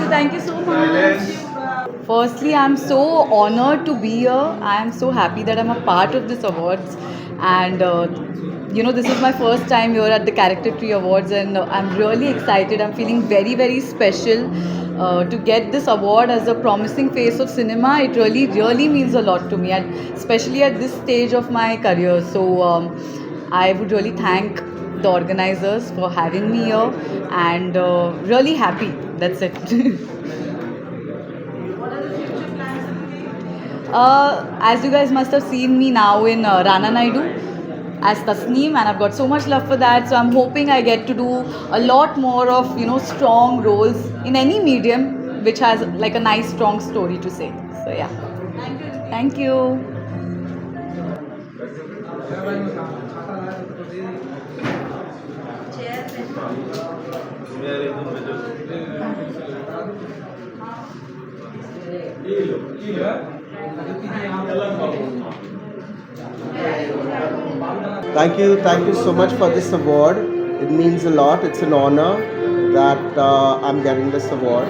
Thank you so much. Firstly, I'm so honored to be here. I am so happy that I'm a part of this awards, and this is my first time here at the Character Tree Awards, and I'm really excited. I'm feeling very, very special to get this award as a promising face of cinema. It really, really means a lot to me, and especially at this stage of my career. So I would really thank the organizers for having me here, and really happy. That's it. As you guys must have seen me now in Rana Naidu as Tasneem, and I've got so much love for that, so I'm hoping I get to do a lot more of strong roles in any medium which has like a nice strong story to say. So yeah, thank you. Thank you so much for this award. It means a lot. It's an honor that I'm getting this award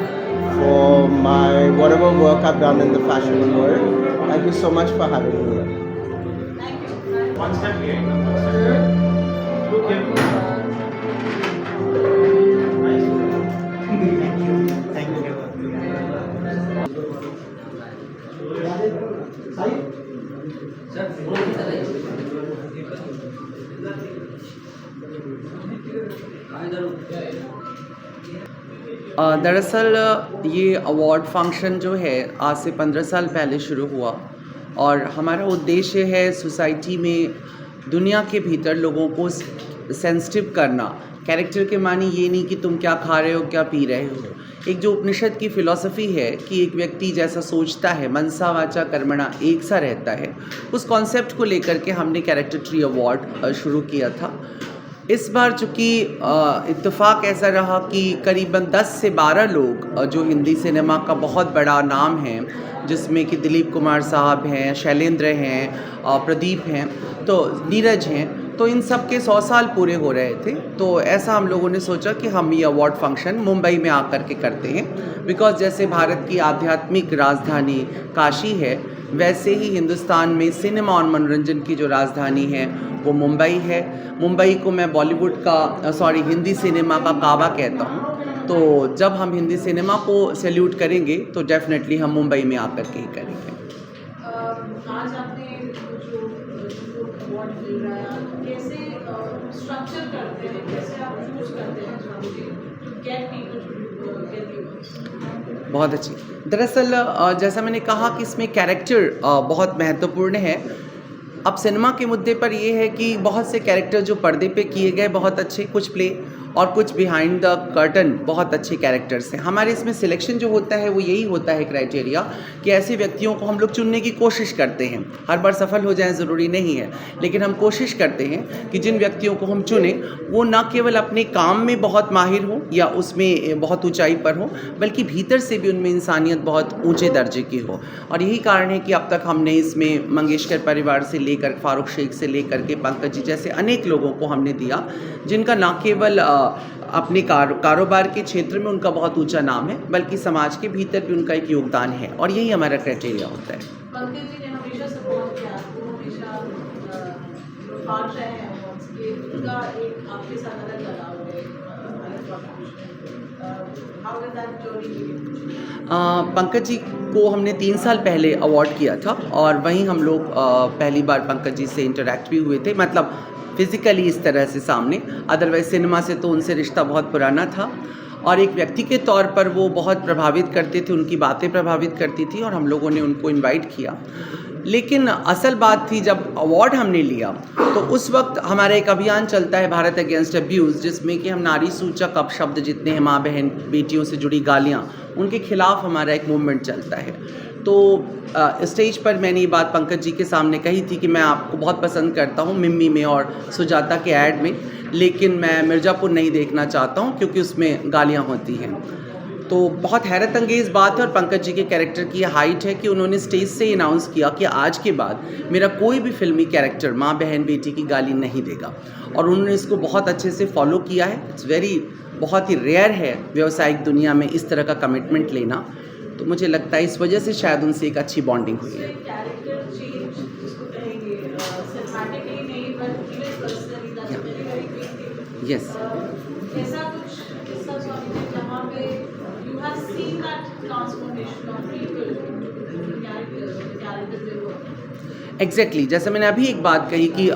for my whatever work I've done in the fashion world. Thank you so much for having me here. One step here. Look here. दरअसल ये अवार्ड फंक्शन जो है आज से 15 साल पहले शुरू हुआ, और हमारा उद्देश्य है सोसाइटी में दुनिया के भीतर लोगों को सेंसिटिव करना। कैरेक्टर के मानी ये नहीं कि तुम क्या खा रहे हो, क्या पी रहे हो। एक जो उपनिषद की फ़िलॉसफी है कि एक व्यक्ति जैसा सोचता है, मनसा वाचा कर्मणा एक सा रहता है, उस कॉन्सेप्ट को लेकर के हमने कैरेक्टर ट्री अवार्ड शुरू किया था। इस बार चूँकि इत्तेफाक ऐसा रहा कि करीबन 10 से 12 लोग जो हिंदी सिनेमा का बहुत बड़ा नाम है, जिसमें कि दिलीप कुमार साहब हैं, शैलेंद्र हैं, प्रदीप हैं, तो नीरज हैं, तो इन सब के 100 साल पूरे हो रहे थे। तो ऐसा हम लोगों ने सोचा कि हम ये अवार्ड फंक्शन मुंबई में आकर के करते हैं, बिकॉज़ जैसे भारत की आध्यात्मिक राजधानी काशी है, वैसे ही हिंदुस्तान में सिनेमा और मनोरंजन की जो राजधानी है वो मुंबई है। मुंबई को मैं बॉलीवुड का हिंदी सिनेमा का काबा कहता हूँ। तो जब हम हिंदी सिनेमा को सैल्यूट करेंगे तो डेफिनेटली हम मुंबई में आकर के ही करेंगे। आज आपने जो अवार्ड मिल रहा है, कैसे स्ट्रक्चर करते हैं, कैसे आप चूज करते हैं to get people to get you? बहुत अच्छी। दरअसल जैसा मैंने कहा कि इसमें कैरेक्टर बहुत महत्वपूर्ण है। अब सिनेमा के मुद्दे पर ये है कि बहुत से कैरेक्टर जो पर्दे पे किए गए बहुत अच्छे, कुछ प्ले, और कुछ बिहाइंड द कर्टन बहुत अच्छे कैरेक्टर्स हैं। हमारे इसमें सिलेक्शन जो होता है वो यही होता है क्राइटेरिया कि ऐसे व्यक्तियों को हम लोग चुनने की कोशिश करते हैं। हर बार सफल हो जाए ज़रूरी नहीं है, लेकिन हम कोशिश करते हैं कि जिन व्यक्तियों को हम चुने वो न केवल अपने काम में बहुत माहिर हो या उसमें बहुत ऊंचाई पर हो, बल्कि भीतर से भी उनमें इंसानियत बहुत ऊंचे दर्जे की हो। और यही कारण है कि अब तक हमने इसमें मंगेशकर परिवार से लेकर फारूक शेख से लेकर के पंकज जी जैसे अनेक लोगों को हमने दिया, जिनका न केवल अपने कारोबार के क्षेत्र में उनका बहुत ऊंचा नाम है, बल्कि समाज के भीतर भी उनका एक योगदान है। और यही हमारा क्राइटेरिया होता है। पंकज जी ने हमेशा सपोर्ट किया आपको, हमेशा पार्ट रहे हैं अवार्ड्स के, उनका एक आपके साथ अलग लगाव है, अलग contribution. How did that journey? Pankaj ji को हमने 3 साल पहले अवार्ड किया था और वहीं हम लोग पहली बार पंकज जी से इंटरेक्ट भी हुए थे, मतलब फिज़िकली इस तरह से सामने। अदरवाइज सिनेमा से तो उनसे रिश्ता बहुत पुराना था और एक व्यक्ति के तौर पर वो बहुत प्रभावित करते थे, उनकी बातें प्रभावित करती थी और हम लोगों ने उनको इनवाइट किया। लेकिन असल बात थी जब अवार्ड हमने लिया तो उस वक्त हमारा एक अभियान चलता है भारत अगेंस्ट अब्यूज़, जिसमें कि हम नारी सूचक अपशब्द जितने हैं, माँ बहन बेटियों से जुड़ी गालियाँ, उनके खिलाफ हमारा एक मूवमेंट चलता है। तो स्टेज पर मैंने ये बात पंकज जी के सामने कही थी कि मैं आपको बहुत पसंद करता हूँ मिम्मी में और सुजाता के ऐड में, लेकिन मैं मिर्ज़ापुर नहीं देखना चाहता हूँ क्योंकि उसमें गालियाँ होती हैं। तो बहुत हैरत अंगेज़ बात है और पंकज जी के कैरेक्टर की हाइट है कि उन्होंने स्टेज से अनाउंस किया कि आज के बाद मेरा कोई भी फिल्मी कैरेक्टर माँ बहन बेटी की गाली नहीं देगा, और उन्होंने इसको बहुत अच्छे से फॉलो किया है। इट्स वेरी, बहुत ही रेयर है व्यवसायिक दुनिया में इस तरह का कमिटमेंट लेना। तो मुझे लगता है इस वजह से शायद उनसे एक अच्छी बॉन्डिंग हुई है। यस, एग्जैक्टली जैसे मैंने अभी एक बात कही कि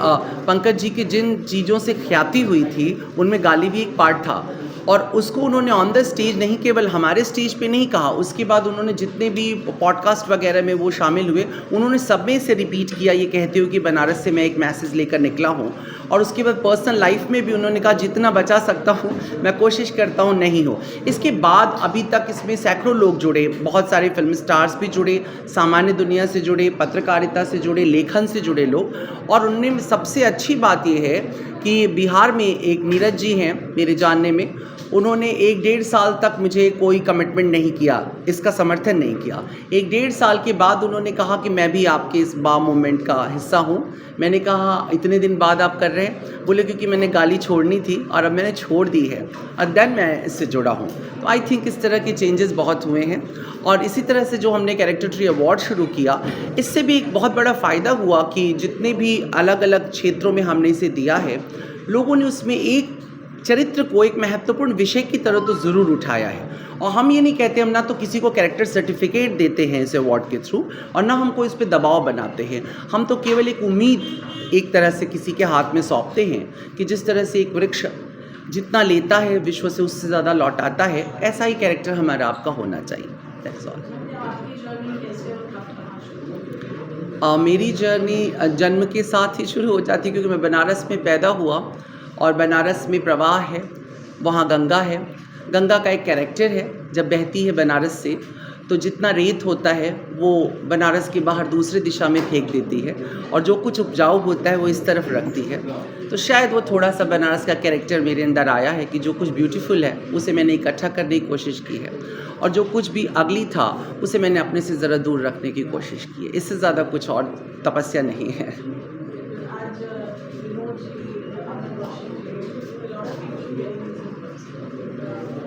पंकज जी की जिन चीज़ों से ख्याति हुई थी उनमें गाली भी एक पार्ट था, और उसको उन्होंने ऑन द स्टेज नहीं केवल हमारे स्टेज पे नहीं कहा, उसके बाद उन्होंने जितने भी पॉडकास्ट वगैरह में वो शामिल हुए उन्होंने सब में से रिपीट किया ये कहते हुए कि बनारस से मैं एक मैसेज लेकर निकला हूँ। और उसके बाद पर्सनल लाइफ में भी उन्होंने कहा जितना बचा सकता हूँ मैं कोशिश करता हूँ नहीं हो। इसके बाद अभी तक इसमें सैकड़ों लोग जुड़े, बहुत सारे फिल्म स्टार्स भी जुड़े, सामान्य दुनिया से जुड़े, पत्रकारिता से जुड़े, लेखन से जुड़े लोग। और उनमें सबसे अच्छी बात ये है कि बिहार में एक नीरज जी हैं मेरे जानने में, उन्होंने 1-1.5 साल तक मुझे कोई कमिटमेंट नहीं किया, इसका समर्थन नहीं किया। 1-1.5 साल के बाद उन्होंने कहा कि मैं भी आपके इस बा मूवमेंट का हिस्सा हूँ। मैंने कहा इतने दिन बाद आप कर रहे हैं? बोले क्योंकि मैंने गाली छोड़नी थी और अब मैंने छोड़ दी है और देन मैं इससे जुड़ा हूँ। तो आई थिंक इस तरह के चेंजेस बहुत हुए हैं। और इसी तरह से जो हमने कैरेक्टर ट्री अवार्ड शुरू किया, इससे भी एक बहुत बड़ा फ़ायदा हुआ कि जितने भी अलग अलग क्षेत्रों में हमने इसे दिया है, लोगों ने उसमें एक चरित्र को एक महत्वपूर्ण विषय की तरह तो ज़रूर उठाया है। और हम ये नहीं कहते, हम ना तो किसी को कैरेक्टर सर्टिफिकेट देते हैं इस अवार्ड के थ्रू और ना हमको इस पे दबाव बनाते हैं। हम तो केवल एक उम्मीद एक तरह से किसी के हाथ में सौंपते हैं कि जिस तरह से एक वृक्ष जितना लेता है विश्व से उससे ज़्यादा लौटाता है, ऐसा ही कैरेक्टर हमारा आपका होना चाहिए। That's all. मेरी जर्नी जन्म के साथ ही शुरू हो जाती है, क्योंकि मैं बनारस में पैदा हुआ और बनारस में प्रवाह है, वहाँ गंगा है। गंगा का एक कैरेक्टर है, जब बहती है बनारस से तो जितना रेत होता है वो बनारस के बाहर दूसरी दिशा में फेंक देती है और जो कुछ उपजाऊ होता है वो इस तरफ रखती है। तो शायद वो थोड़ा सा बनारस का कैरेक्टर मेरे अंदर आया है कि जो कुछ ब्यूटीफुल है उसे मैंने इकट्ठा करने की कोशिश की है और जो कुछ भी अगली था उसे मैंने अपने से ज़रा दूर रखने की कोशिश की है। इससे ज़्यादा कुछ और तपस्या नहीं है।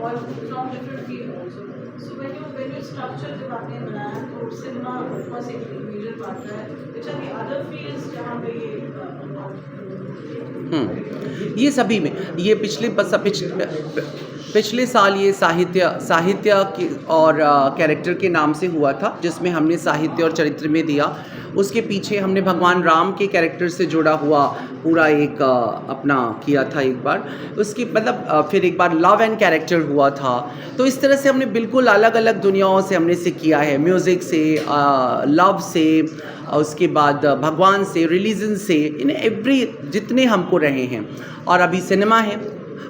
और from different field also. So when you structure जब आपने बनाया तो सिनेमा of course एक major part है, which are the other fields जहाँ पे ये सभी में ये पिछले साल ये साहित्य की और कैरेक्टर के नाम से हुआ था, जिसमें हमने साहित्य और चरित्र में दिया। उसके पीछे हमने भगवान राम के कैरेक्टर से जुड़ा हुआ पूरा एक अपना किया था एक बार। उसकी मतलब फिर एक बार लव एंड कैरेक्टर हुआ था। तो इस तरह से हमने बिल्कुल अलग अलग दुनियाओं से हमने इसे किया है, म्यूज़िक से, लव से, उसके बाद भगवान से, रिलीजन से, इन एवरी जितने हमको रहे हैं। और अभी सिनेमा है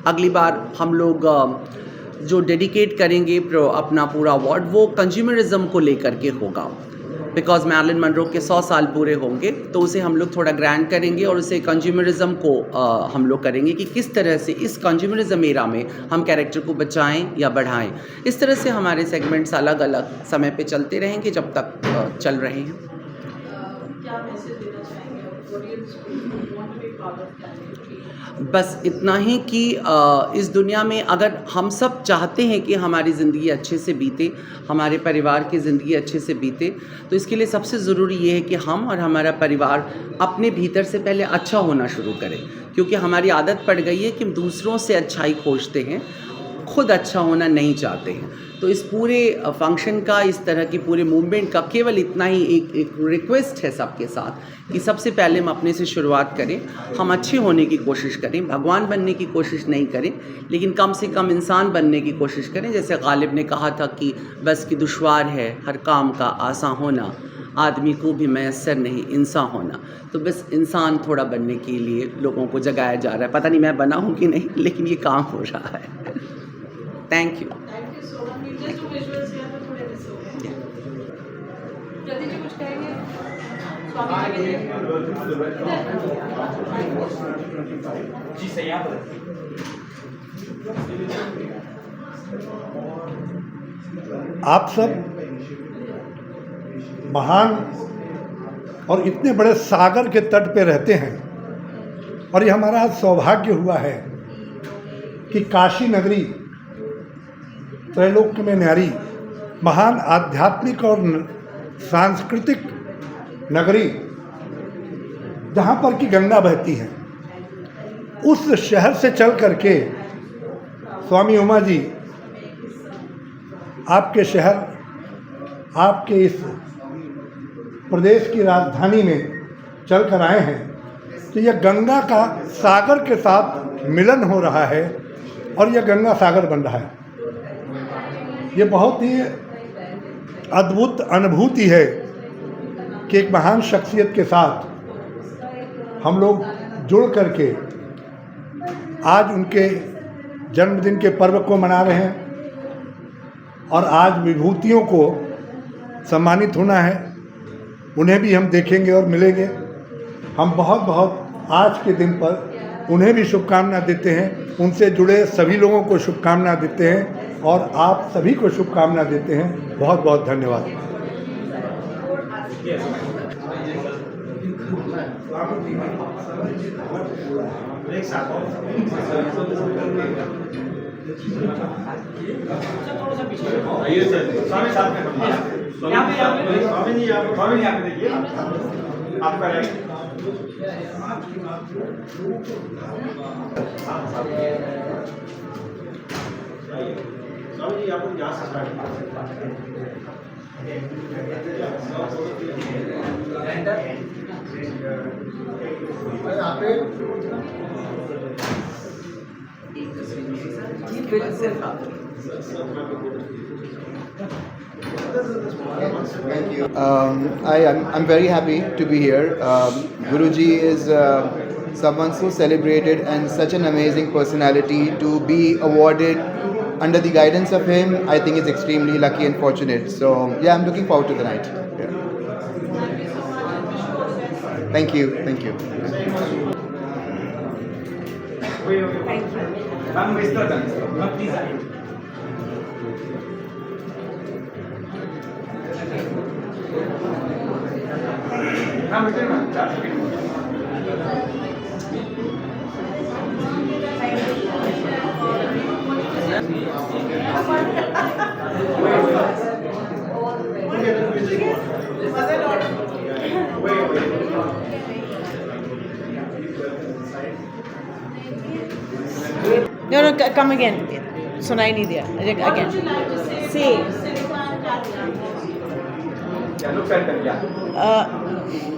अगली बार हम लोग जो डेडिकेट करेंगे अपना पूरा अवार्ड वो कंज्यूमरिज्म को लेकर के होगा, बिकॉज मैरिलिन मनरो के 100 साल पूरे होंगे, तो उसे हम लोग थोड़ा ग्रैंड करेंगे और उसे कंज्यूमरिज्म को हम लोग करेंगे कि किस तरह से इस कंज्यूमरिज्म एरा में हम कैरेक्टर को बचाएं या बढ़ाएं। इस तरह से हमारे सेगमेंट्स अलग अलग समय पे चलते रहेंगे जब तक चल रहे हैं। क्या मैसेज देना चाहेंगे ऑडियंस को who want to be part of Planet? बस इतना ही कि इस दुनिया में अगर हम सब चाहते हैं कि हमारी ज़िंदगी अच्छे से बीते, हमारे परिवार की ज़िंदगी अच्छे से बीते, तो इसके लिए सबसे ज़रूरी ये है कि हम और हमारा परिवार अपने भीतर से पहले अच्छा होना शुरू करें, क्योंकि हमारी आदत पड़ गई है कि हम दूसरों से अच्छाई खोजते हैं, खुद अच्छा होना नहीं चाहते हैं। तो इस पूरे फंक्शन का, इस तरह की पूरे मूवमेंट का केवल इतना ही एक रिक्वेस्ट है सबके साथ कि सबसे पहले हम अपने से शुरुआत करें, हम अच्छे होने की कोशिश करें, भगवान बनने की कोशिश नहीं करें, लेकिन कम से कम इंसान बनने की कोशिश करें। जैसे गालिब ने कहा था कि बस की दुश्वार है हर काम का आसान होना, आदमी को भी मैसर नहीं इंसान होना। तो बस इंसान थोड़ा बनने के लिए लोगों को जगाया जा रहा है। पता नहीं मैं बना हूँ कि नहीं, लेकिन ये काम हो रहा है। Thank you. Just to visuals here तो थोड़े मिस हो गए। प्रतीक जी कुछ कहेंगे? स्वामी जी जी सही आप आप सब महान और इतने बड़े सागर के तट पे रहते हैं, और ये हमारा आज सौभाग्य हुआ है कि काशी नगरी त्रैलोक्य में न्यारी, महान आध्यात्मिक और सांस्कृतिक नगरी जहाँ पर की गंगा बहती है, उस शहर से चल करके स्वामी उमा जी आपके शहर, आपके इस प्रदेश की राजधानी में चल कर आए हैं। तो यह गंगा का सागर के साथ मिलन हो रहा है और यह गंगा सागर बन रहा है। ये बहुत ही अद्भुत अनुभूति है कि एक महान शख्सियत के साथ हम लोग जुड़ करके आज उनके जन्मदिन के पर्व को मना रहे हैं और आज विभूतियों को सम्मानित होना है। उन्हें भी हम देखेंगे और मिलेंगे। हम बहुत बहुत आज के दिन पर उन्हें भी शुभकामना देते हैं, उनसे जुड़े सभी लोगों को शुभकामना देते हैं और आप सभी को शुभकामना देते हैं। बहुत बहुत धन्यवाद। आइए सर, स्वामी साथ में यहाँ पे स्वामी जी यहाँ पे देखिए आपका राइट। स्वामी जी आपको यहाँ से I'm very happy to be here. Guruji is someone so celebrated and such an amazing personality. To be awarded under the guidance of him, I think is extremely lucky and fortunate. So yeah, I'm looking forward to the night. Yeah. Thank you. Thank you. No, come again. सुनाई नहीं दिया. Again. See.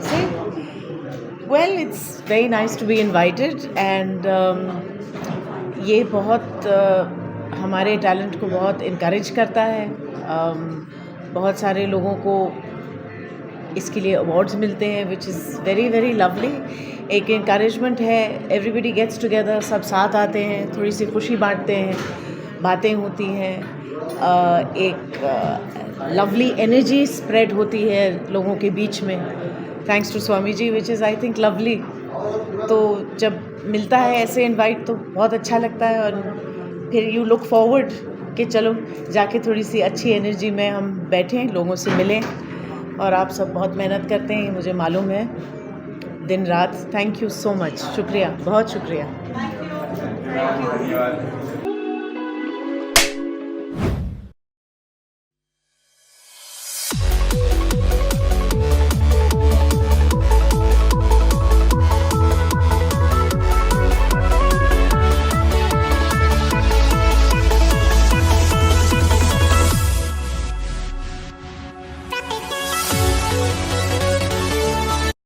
See. Well, it's very nice to be invited and ये बहुत हमारे टैलेंट को बहुत इनकरेज करता है. बहुत सारे लोगों को इसके लिए अवार्ड्स मिलते हैं, which is very very lovely. एक इंकरेजमेंट है, एवरीबडी गेट्स टुगेदर, सब साथ आते हैं, थोड़ी सी खुशी बांटते हैं, बातें होती हैं, एक लवली एनर्जी स्प्रेड होती है लोगों के बीच में, thanks to Swami ji, which is I think lovely. तो जब मिलता है ऐसे इनवाइट तो बहुत अच्छा लगता है, और फिर यू लुक फॉरवर्ड कि चलो जाके थोड़ी सी अच्छी एनर्जी में हम बैठें, लोगों से मिलें। और आप सब बहुत मेहनत करते हैं, मुझे मालूम है, दिन रात। थैंक यू सो मच, शुक्रिया, बहुत शुक्रिया। धन्यवाद।